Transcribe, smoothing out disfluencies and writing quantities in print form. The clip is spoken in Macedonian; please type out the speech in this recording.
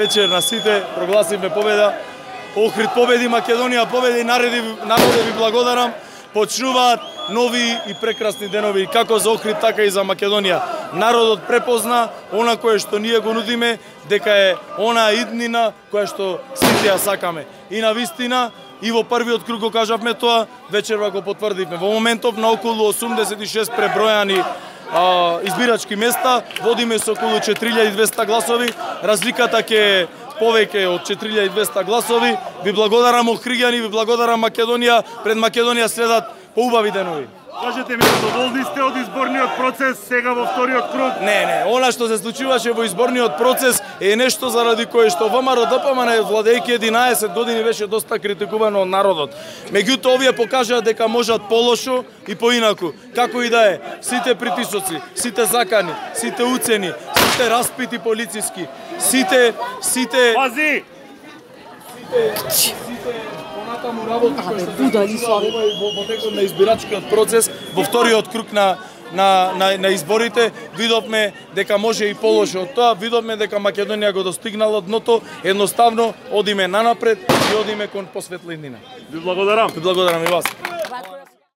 вечер на сите, прогласивме победа. Охрид победи, Македонија победи, народе ви благодарам. Почнуваат нови и прекрасни денови, како за Охрид, така и за Македонија. Народот препозна она кое што ние го нудиме, дека е она иднина која што сите ја сакаме. И на вистина, и во првиот круг го кажавме тоа, вечерва го потврдивме. Во моментов на околу 86 пребројани избирачки места, водиме со околу 4200 гласови, разликата ќе повеќе од 4200 гласови. Ви благодарам Охриѓани, ви благодарам Македонија, пред Македонија следат поубави денови. Кажете ми, задоволни сте од изборниот процес сега во вториот круг? Не, она што се случуваше во изборниот процес е нешто заради кое што ВМРО ДПМН владејќи 11 години беше доста критикувано од народот. Меѓутоа овие покажаа дека можат полошо и поинаку. Како и да е, сите притисоци, сите закани, сите уцени, сите распити полициски, сите Пази! Понатаму работи кои што се во текот на избирачкиот процес, во вториот круг на изборите, видовме дека може и полошо од тоа, видовме дека Македонија го достигнала дното, едноставно одиме нанапред и одиме кон посветлинина. Ви благодарам. Ви благодарам и вас.